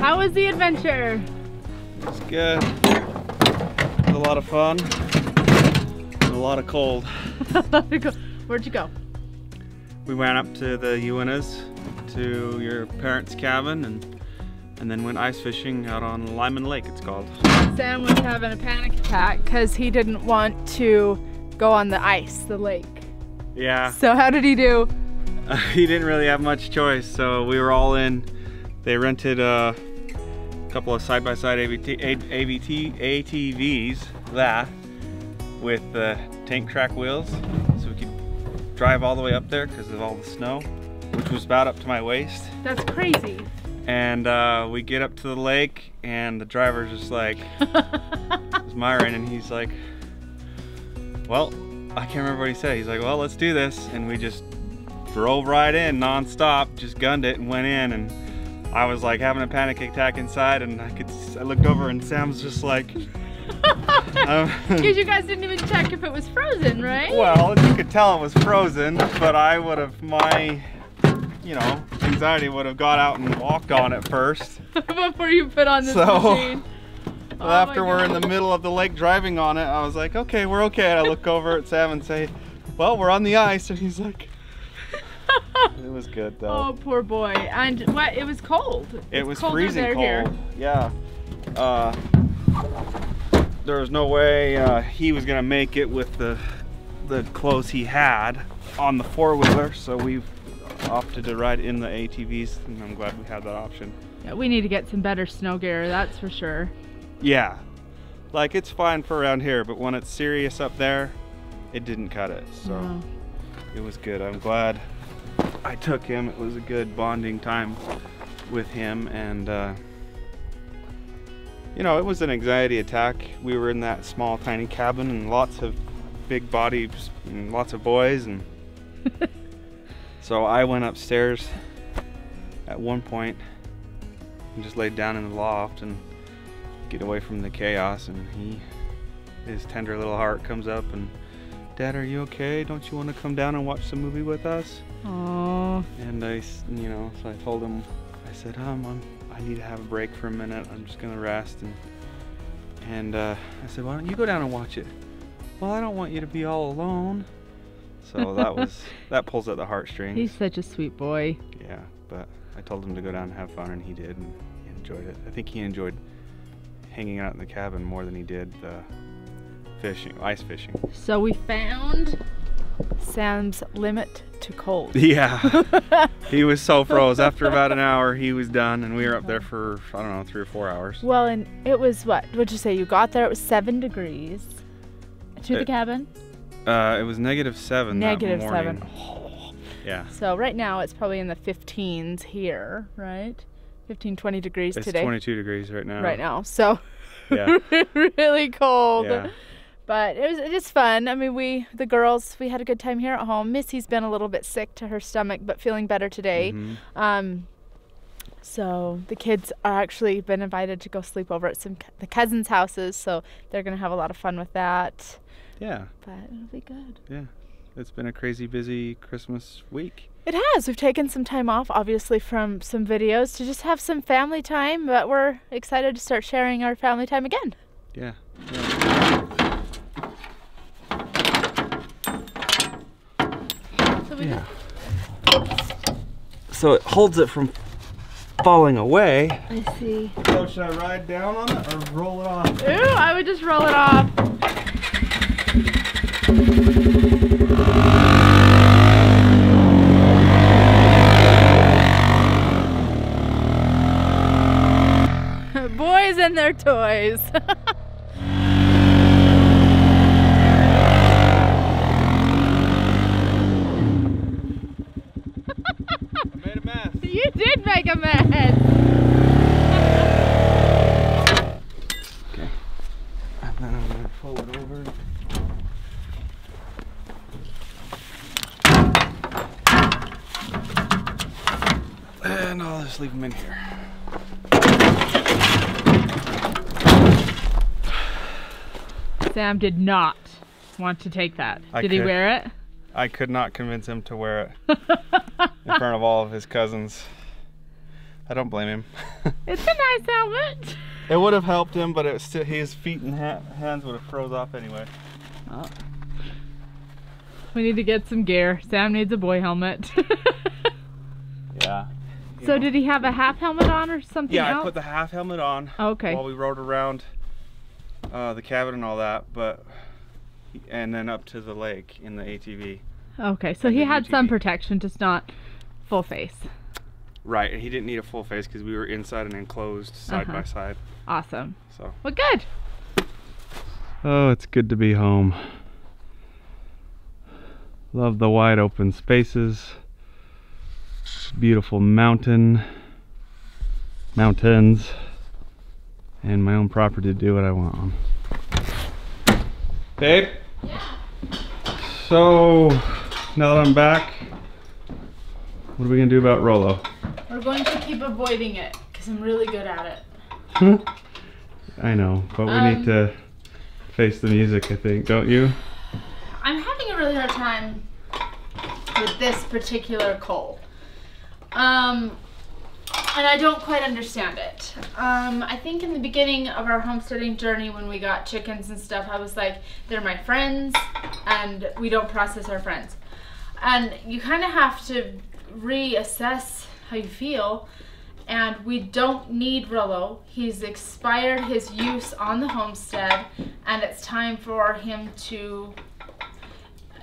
How was the adventure? It's good. It was a lot of fun. And a lot of cold. Where'd you go? We went up to the Uintas, to your parents' cabin, and then went ice fishing out on Lyman Lake, it's called. Sam was having a panic attack because he didn't want to go on the ice, the lake. Yeah. So how did he do? He didn't really have much choice, so we were all in. They rented a couple of side-by-side ATVs, with tank track wheels, so we could drive all the way up there because of all the snow, which was about up to my waist. That's crazy. And we get up to the lake, and the driver's just like, it's Myron, and he's like, well, I can't remember what he said. He's like, well, let's do this. And we just drove right in non-stop, just gunned it and went in. And I was like having a panic attack inside, and I looked over and Sam's just like, because you guys didn't even check if it was frozen, right? Well, you could tell it was frozen, but I would have, my, you know, anxiety would have got out and walked on it first. Before you put on this machine. So after we're in the middle of the lake driving on it, I was like, okay, we're okay. And I look over at Sam and say, well, we're on the ice. And he's like, it was good though. Oh, poor boy. And what, it was cold. It was freezing cold. Here. Yeah. There was no way he was gonna make it with the clothes he had on the four-wheeler. So we opted to ride in the ATVs, and I'm glad we had that option. Yeah, we need to get some better snow gear, that's for sure. Yeah, like it's fine for around here, but when it's serious up there, it didn't cut it. So no. It was good. I'm glad I took him. It was a good bonding time with him, and you know, it was an anxiety attack. We were in that small, tiny cabin, and lots of big bodies and lots of boys, and so I went upstairs at one point and just laid down in the loft and get away from the chaos, and his tender little heart comes up and, Dad, are you okay? Don't you want to come down and watch some movie with us? Aww. And I, you know, so I told him, I said, I need to have a break for a minute. I'm just gonna rest. And I said, why don't you go down and watch it? Well, I don't want you to be all alone. So that pulls at the heartstrings. He's such a sweet boy. Yeah, but I told him to go down and have fun, and he did, and he enjoyed it. I think he enjoyed hanging out in the cabin more than he did the fishing, ice fishing. So we found Sam's limit to cold. Yeah, he was so froze. After about an hour, he was done, and we were up there for, I don't know, 3 or 4 hours. Well, and it was what? What'd you say? You got there, it was 7 degrees to the cabin? It was -7 that morning. -7. Yeah. So right now it's probably in the 15s here, right? 15, 20 degrees today. It's 22 degrees right now. Right now, so yeah. really cold. Yeah. But it was just fun. I mean, the girls, we had a good time here at home. Missy's been a little bit sick to her stomach, but feeling better today. Mm-hmm. So the kids are actually been invited to go sleep over at the cousins' houses, so they're gonna have a lot of fun with that. Yeah. But it'll be good. Yeah. It's been a crazy busy Christmas week. It has. We've taken some time off, obviously, from some videos to just have some family time, but we're excited to start sharing our family time again. Yeah. Yeah. So it holds it from falling away. I see. So should I ride down on it or roll it off? Ooh, I would just roll it off. Boys and their toys. You did make a mess! Okay. And then I'm going to fold it over. And I'll just leave them in here. Sam did not want to take that. Did he wear it? I could not convince him to wear it in front of all of his cousins. I don't blame him. It's a nice helmet. It would have helped him, but it still, his feet and hands would have froze off anyway. Oh. We need to get some gear. Sam needs a boy helmet. Yeah. So did he have a half helmet on or something else? Yeah, I put the half helmet on okay. while we rode around the cabin and all that, and then up to the lake in the ATV. Okay, so he had some protection, just not full face. Right, he didn't need a full face because we were inside and enclosed side by side. Awesome. So. Well, good. Oh, it's good to be home. Love the wide open spaces. Beautiful mountains, and my own property to do what I want on. Babe? Yeah. So, now that I'm back, what are we gonna do about Rolo? We're going to keep avoiding it because I'm really good at it. I know, but we need to face the music, I think, don't you? I'm having a really hard time with this particular coal. And I don't quite understand it. I think in the beginning of our homesteading journey when we got chickens and stuff, I was like, they're my friends and we don't process our friends. And you kind of have to reassess how you feel, and we don't need Rolo. He's expired his use on the homestead, and it's time for him to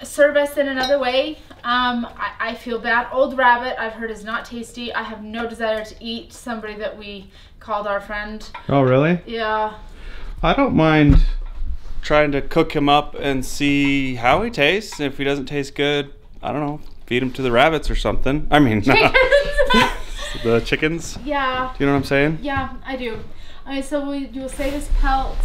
serve us in another way. I feel bad. Old rabbit, I've heard, is not tasty. I have no desire to eat somebody that we called our friend. Oh, really? Yeah. I don't mind trying to cook him up and see how he tastes. If he doesn't taste good, I don't know, feed him to the rabbits or something. I mean, the chickens. Yeah. Do you know what I'm saying? Yeah, I do. So you'll say this pelt.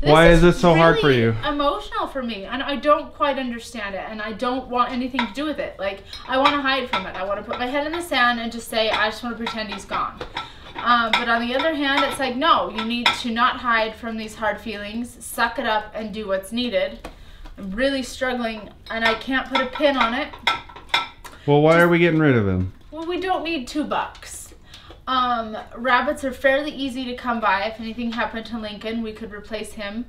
Why is this so hard for you? Emotional for me, and I don't quite understand it, and I don't want anything to do with it. Like, I want to hide from it. I want to put my head in the sand and just say, I just want to pretend he's gone. But on the other hand, it's like, no, you need to not hide from these hard feelings, suck it up and do what's needed. I'm really struggling, and I can't put a pin on it. Well, why are we getting rid of him? Well, we don't need $2. Rabbits are fairly easy to come by. If anything happened to Lincoln, we could replace him.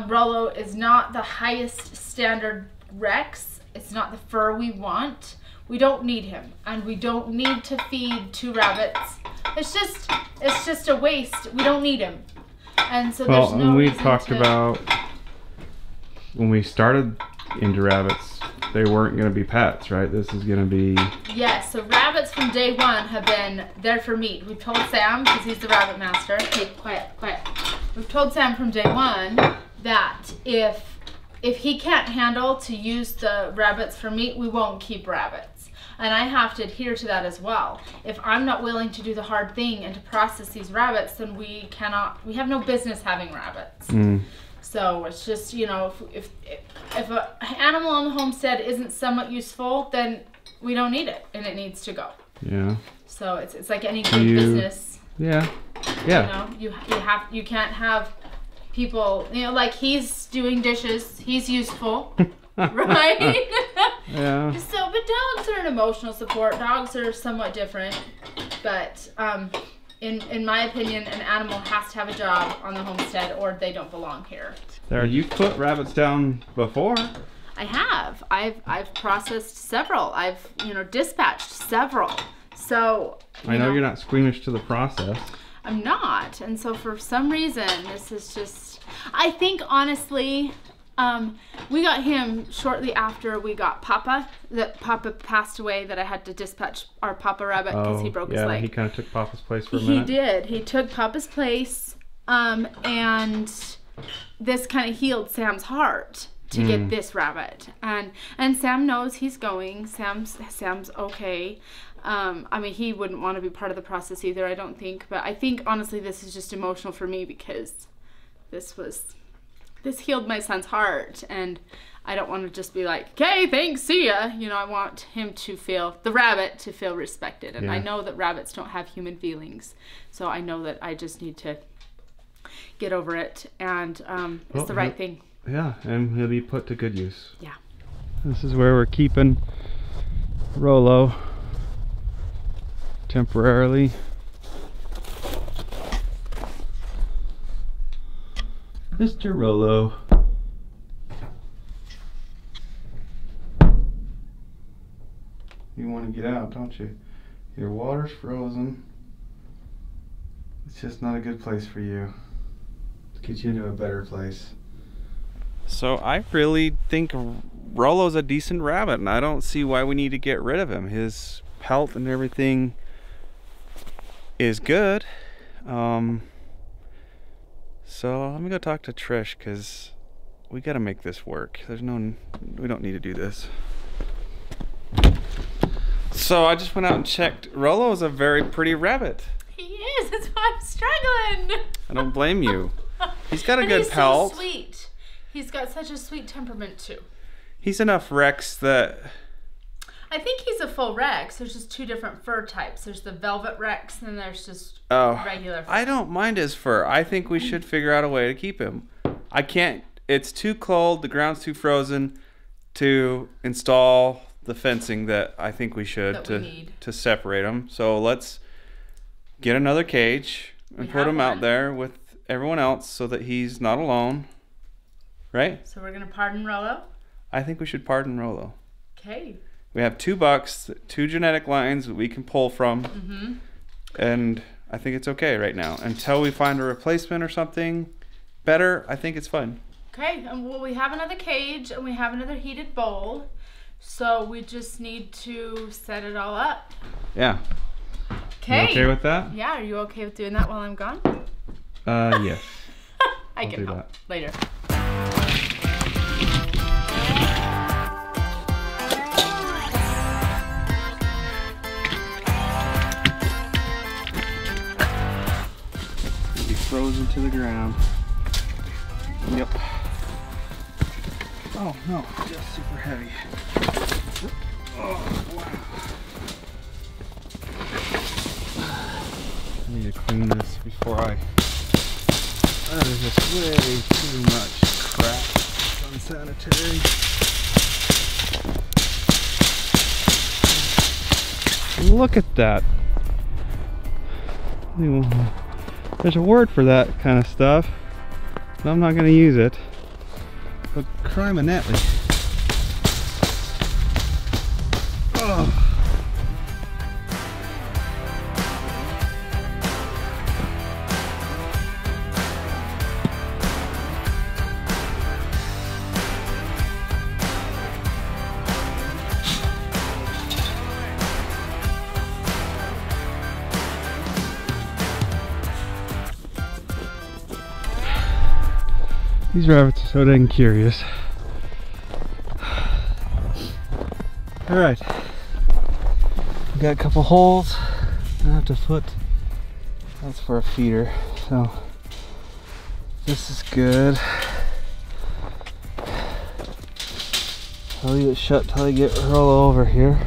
Rolo is not the highest standard Rex. It's not the fur we want. We don't need him, and we don't need to feed 2 rabbits. It's just a waste. We don't need him, and so there's no reason to. Talked about when we started into rabbits, they weren't going to be pets, right? This is going to be... Yes, so rabbits from day one have been there for meat. We've told Sam, because he's the rabbit master. Hey, quiet, quiet. We've told Sam from day one that if he can't handle to use the rabbits for meat, we won't keep rabbits. And I have to adhere to that as well. If I'm not willing to do the hard thing and to process these rabbits, then we have no business having rabbits. So it's just, you know, if an animal on the homestead isn't somewhat useful, then we don't need it, and it needs to go. Yeah. So it's like any big business. Yeah. Yeah. You know, you can't have people, you know, like he's doing dishes, he's useful, right? Yeah. So, but dogs are an emotional support. Dogs are somewhat different, but in my opinion, an animal has to have a job on the homestead or they don't belong here. There, you've put rabbits down before. I have. I've processed several. I've, you know, dispatched several. So I know you're not squeamish to the process. I'm not. And so for some reason, this is just, I think honestly, we got him shortly after we got Papa. That Papa passed away, that I had to dispatch our Papa rabbit because he broke his leg. Yeah, he kind of took Papa's place for a minute. He did. He took Papa's place, and this kind of healed Sam's heart to get this rabbit. And Sam knows he's going. Sam's okay. I mean, he wouldn't want to be part of the process either, I don't think. But I think, honestly, this is just emotional for me because this healed my son's heart, and I don't want to just be like, okay, thanks, see ya. You know, I want him to feel, the rabbit to feel respected. And I know that rabbits don't have human feelings. So I know that I just need to get over it, and it's the right thing. Yeah, and he'll be put to good use. Yeah. This is where we're keeping Rolo temporarily. Mr. Rolo. You want to get out, don't you? Your water's frozen. It's just not a good place for you. Let's get you into a better place. So I really think Rolo's a decent rabbit, and I don't see why we need to get rid of him. His pelt and everything is good. So let me go talk to Trish, because we got to make this work. We don't need to do this. So I just went out and checked. Rolo is a very pretty rabbit. He is. That's why I'm struggling. I don't blame you. He's got a and good pelt. He's so sweet. He's got such a sweet temperament too. He's enough Rex that... I think he's a full Rex. There's just two different fur types. There's the velvet Rex, and then there's just regular fur. I don't mind his fur. I think we should figure out a way to keep him. I can't... It's too cold. The ground's too frozen to install the fencing that I think we should to separate them. So let's get another cage and put him out there with everyone else so that he's not alone. Right? So we're going to pardon Rolo? I think we should pardon Rolo. Okay. We have 2 bucks, 2 genetic lines that we can pull from. Mm-hmm. And I think it's okay right now. Until we find a replacement or something better, I think it's fine. Okay. And well, we have another cage and we have another heated bowl. So we just need to set it all up. Yeah. Okay. You okay with that? Yeah. Are you okay with doing that while I'm gone? Yes. I can help later. Be frozen to the ground. Yep. Oh no, just super heavy. Oh wow. I need to clean this before that is just way too much crap. It's unsanitary. Look at that. There's a word for that kind of stuff, but I'm not going to use it. But criminally. Oh. These rabbits are so dang curious. Alright. Got a couple holes. I have to put, that's for a feeder. So this is good. I'll leave it shut till I get Rolo over here.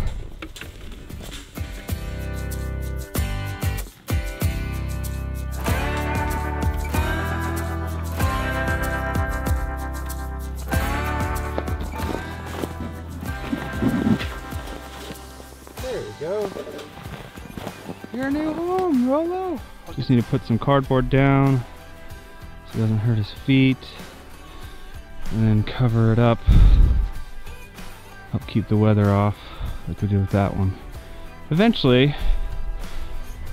Your new home, Rolo. Just need to put some cardboard down so it doesn't hurt his feet, and then cover it up. Help keep the weather off, like we did with that one. Eventually,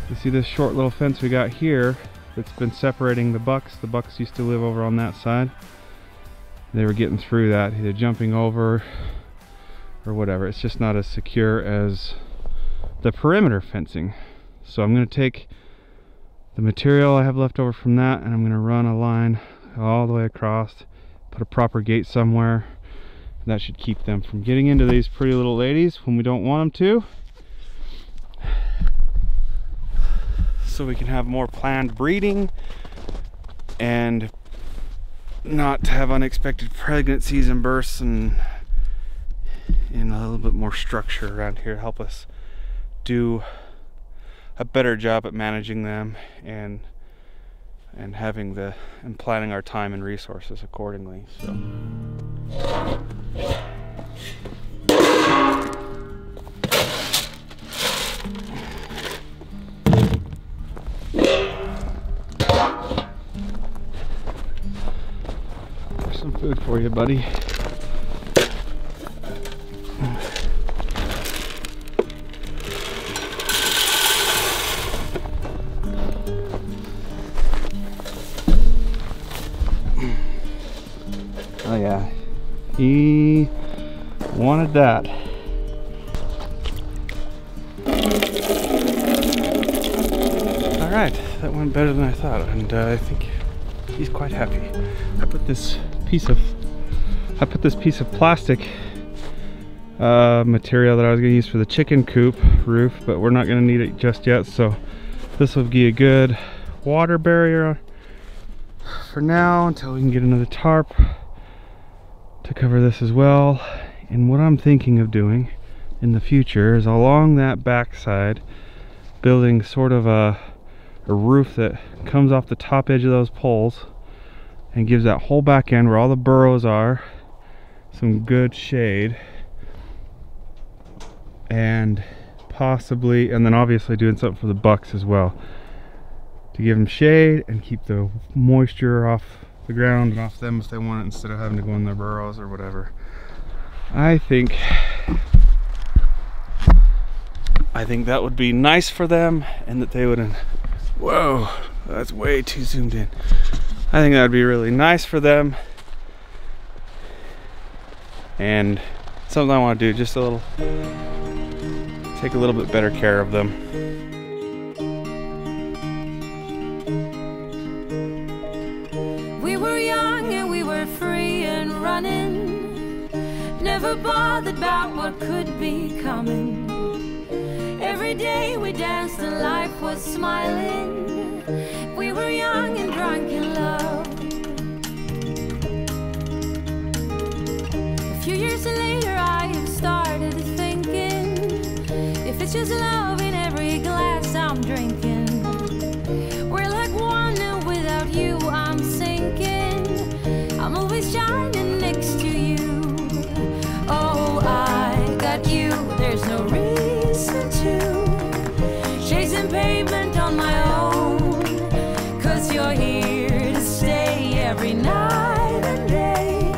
you see this short little fence we got here that's been separating the bucks. The bucks used to live over on that side. They were getting through that, either jumping over or whatever. It's just not as secure as the perimeter fencing. So I'm going to take the material I have left over from that, and I'm going to run a line all the way across, put a proper gate somewhere. That should keep them from getting into these pretty little ladies when we don't want them to. So we can have more planned breeding and not have unexpected pregnancies and births, and a little bit more structure around here, help us do a better job at managing them and having and planning our time and resources accordingly. So some food for you, buddy. Oh yeah, he wanted that. Alright, that went better than I thought, and I think he's quite happy. I put this piece of plastic material that I was going to use for the chicken coop roof, but we're not going to need it just yet, so this will be a good water barrier for now until we can get another tarp to cover this as well. And what I'm thinking of doing in the future is along that backside building sort of a roof that comes off the top edge of those poles and gives that whole back end where all the burrows are some good shade, and possibly, and then obviously doing something for the bucks as well to give them shade and keep the moisture off the ground and off them if they want it, instead of having to go in their burrows or whatever. I think that would be nice for them, and that they would, whoa, that's way too zoomed in. I think that would be really nice for them, and something I want to do, just take a little bit better care of them. We were young and we were free and running, never bothered about what could be coming. Every day we danced and life was smiling. We were young and drunk in love. A few years later I have started thinking, if it's just love in every glass I'm drinking, we're like one and without you I'm sinking. I'm always shining next to you. Oh, I got you, there's no reason to chasing pavement on my own, 'cause you're here to stay every night and day.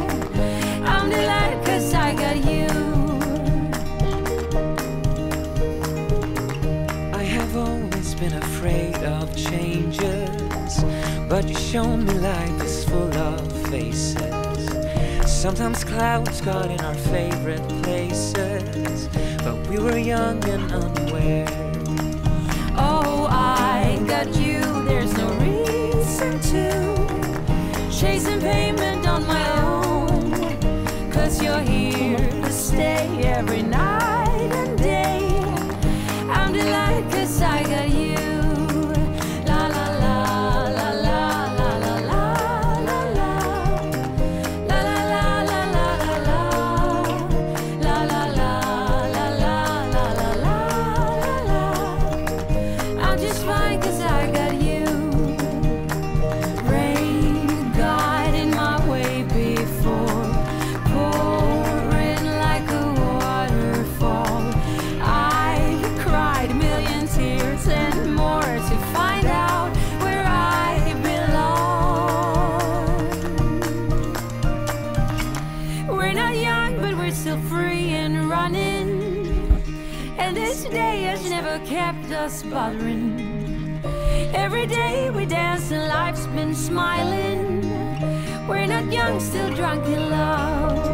I'm delighted 'cause I got you. I have always been afraid of changes, but you show me life is full of faces. Sometimes clouds got in our favorite places, but we were young and unaware. Oh, I got you, there's no reason to chasing pavement on my own, 'cause you're here to stay every night and day. I'm delighted 'cause I got you. La la la la la la la la la la la la la la la la la la la. I'm just fine 'cause I got you. Rain got in my way before, pouring like a waterfall. I cried a million tears and more to find out where I belong. We're not young, but we're still free and running, and this day has never kept us bothering. Every day we dance and life's been smiling. We're not young, still drunk in love.